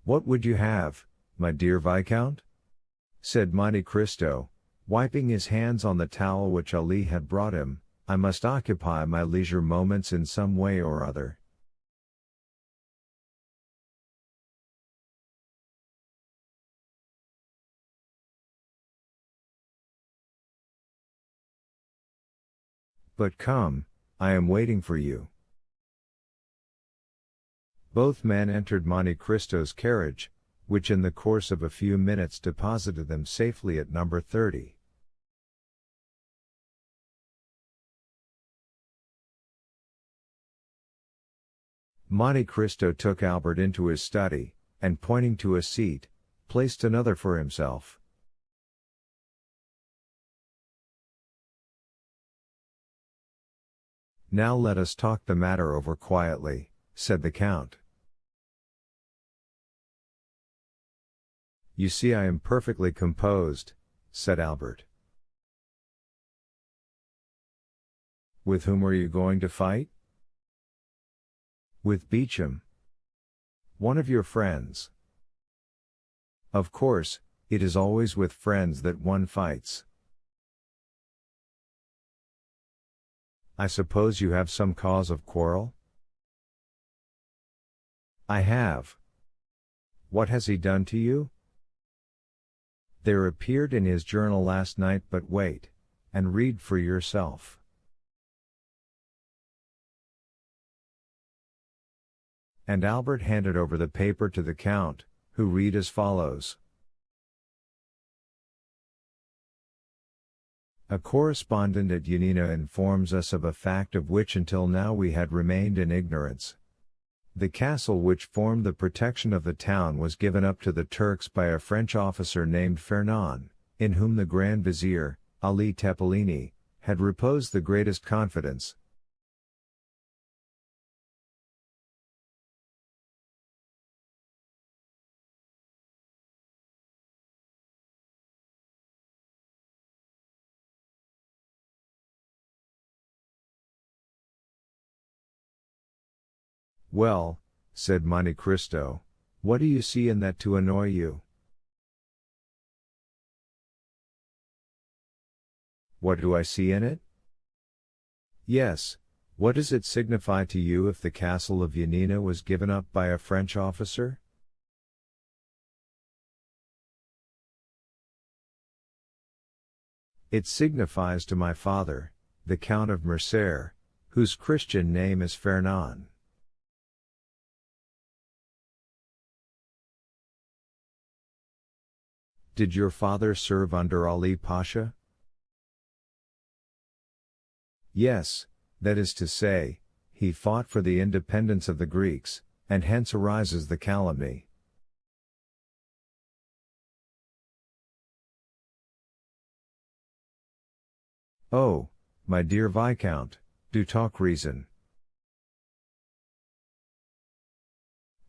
"What would you have, my dear Viscount?" said Monte Cristo, wiping his hands on the towel which Ali had brought him. "I must occupy my leisure moments in some way or other." "But come, I am waiting for you." Both men entered Monte Cristo's carriage, which in the course of a few minutes deposited them safely at number 30. Monte Cristo took Albert into his study, and pointing to a seat, placed another for himself. "Now let us talk the matter over quietly," said the Count. "You see I am perfectly composed," said Albert. "With whom are you going to fight?" "With Beauchamp." "One of your friends." "Of course, it is always with friends that one fights." "I suppose you have some cause of quarrel?" "I have." "What has he done to you?" "There appeared in his journal last night, but wait, and read for yourself." And Albert handed over the paper to the Count, who read as follows. "A correspondent at Yanina informs us of a fact of which until now we had remained in ignorance. The castle which formed the protection of the town was given up to the Turks by a French officer named Fernand, in whom the Grand Vizier, Ali Tepelini, had reposed the greatest confidence. "Well," said Monte Cristo, "what do you see in that to annoy you?" "What do I see in it?" "Yes, what does it signify to you if the castle of Yanina was given up by a French officer?" "It signifies to my father, the Count of Mercer, whose Christian name is Fernand." "Did your father serve under Ali Pasha?" "Yes, that is to say, he fought for the independence of the Greeks, and hence arises the calumny." "Oh, my dear Viscount, do talk reason."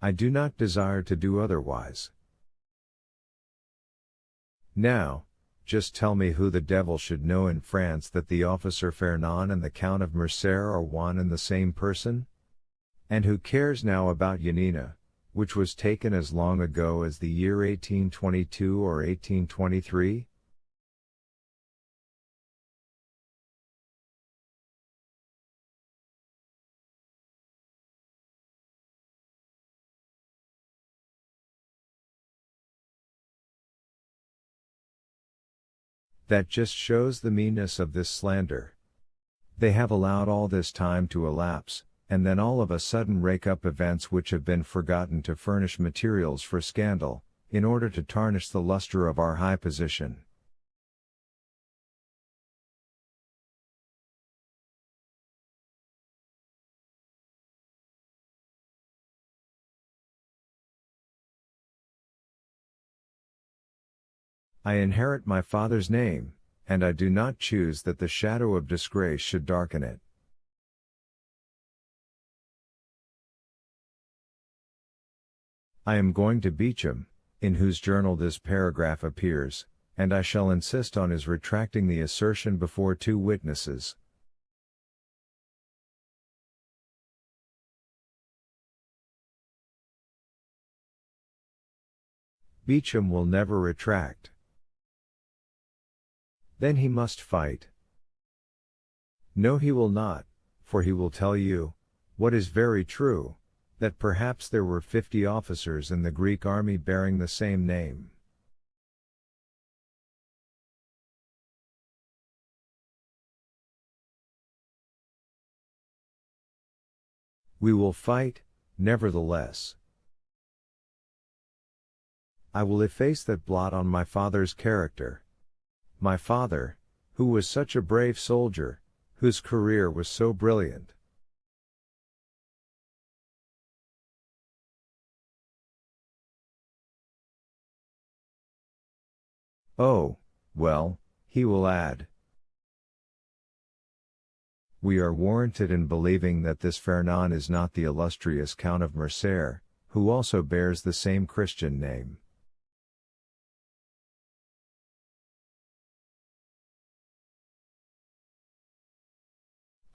"I do not desire to do otherwise." "Now, just tell me who the devil should know in France that the officer Fernand and the Count of Mercer are one and the same person? And who cares now about Yanina, which was taken as long ago as the year 1822 or 1823? That just shows the meanness of this slander. They have allowed all this time to elapse, and then all of a sudden rake up events which have been forgotten to furnish materials for scandal, in order to tarnish the luster of our high position. I inherit my father's name, and I do not choose that the shadow of disgrace should darken it. I am going to Beauchamp, in whose journal this paragraph appears, and I shall insist on his retracting the assertion before 2 witnesses. Beecham will never retract. Then he must fight. No, he will not, for he will tell you, what is very true, that perhaps there were 50 officers in the Greek army bearing the same name. We will fight, nevertheless. I will efface that blot on my father's character. My father, who was such a brave soldier, whose career was so brilliant. Oh, well, he will add. We are warranted in believing that this Fernand is not the illustrious Count of Mercer, who also bears the same Christian name.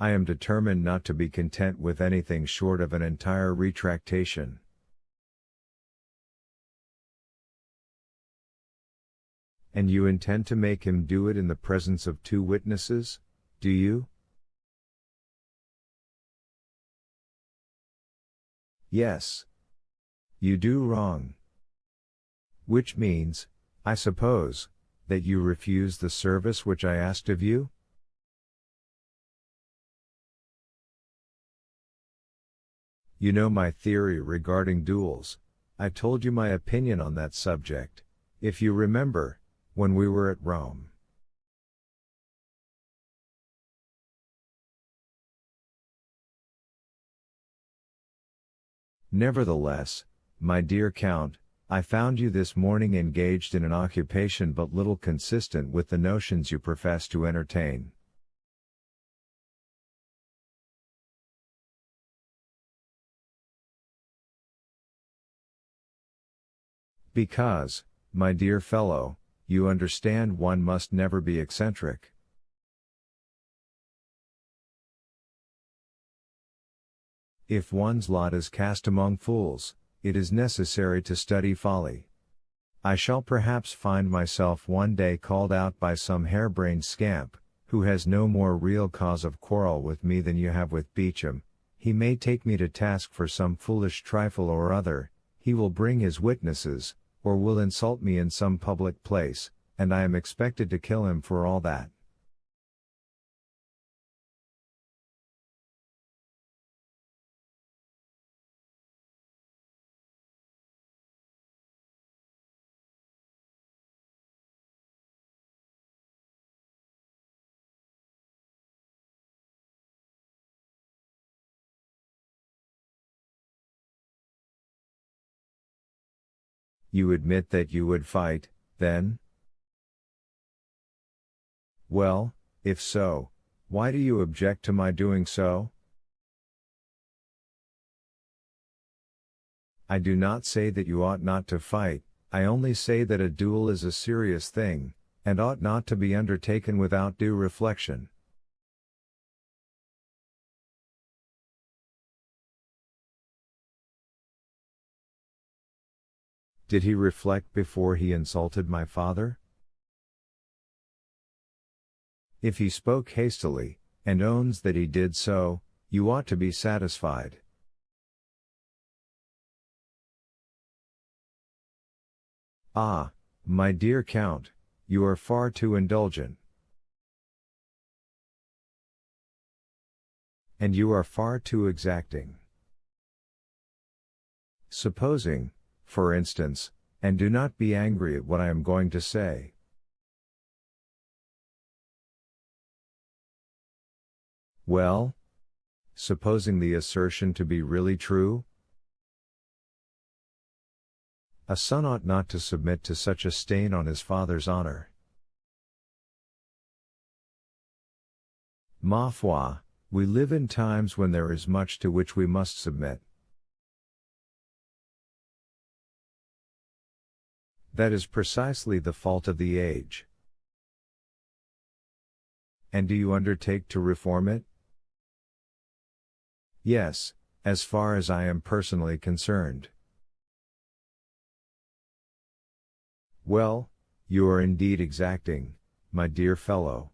I am determined not to be content with anything short of an entire retractation. And you intend to make him do it in the presence of 2 witnesses, do you? Yes. You do wrong. Which means, I suppose, that you refuse the service which I asked of you? You know my theory regarding duels. I told you my opinion on that subject, if you remember, when we were at Rome. Nevertheless, my dear Count, I found you this morning engaged in an occupation but little consistent with the notions you profess to entertain. Because, my dear fellow, you understand one must never be eccentric. If one's lot is cast among fools, it is necessary to study folly. I shall perhaps find myself one day called out by some harebrained scamp, who has no more real cause of quarrel with me than you have with Beecham. He may take me to task for some foolish trifle or other, he will bring his witnesses, or will insult me in some public place, and I am expected to kill him for all that. You admit that you would fight, then? Well, if so, why do you object to my doing so? I do not say that you ought not to fight, I only say that a duel is a serious thing, and ought not to be undertaken without due reflection. Did he reflect before he insulted my father? If he spoke hastily, and owns that he did so, you ought to be satisfied. Ah, my dear Count, you are far too indulgent. And you are far too exacting. Supposing, for instance, and do not be angry at what I am going to say. Well? Supposing the assertion to be really true? A son ought not to submit to such a stain on his father's honor. Ma foi, we live in times when there is much to which we must submit. That is precisely the fault of the age. And do you undertake to reform it? Yes, as far as I am personally concerned. Well, you are indeed exacting, my dear fellow.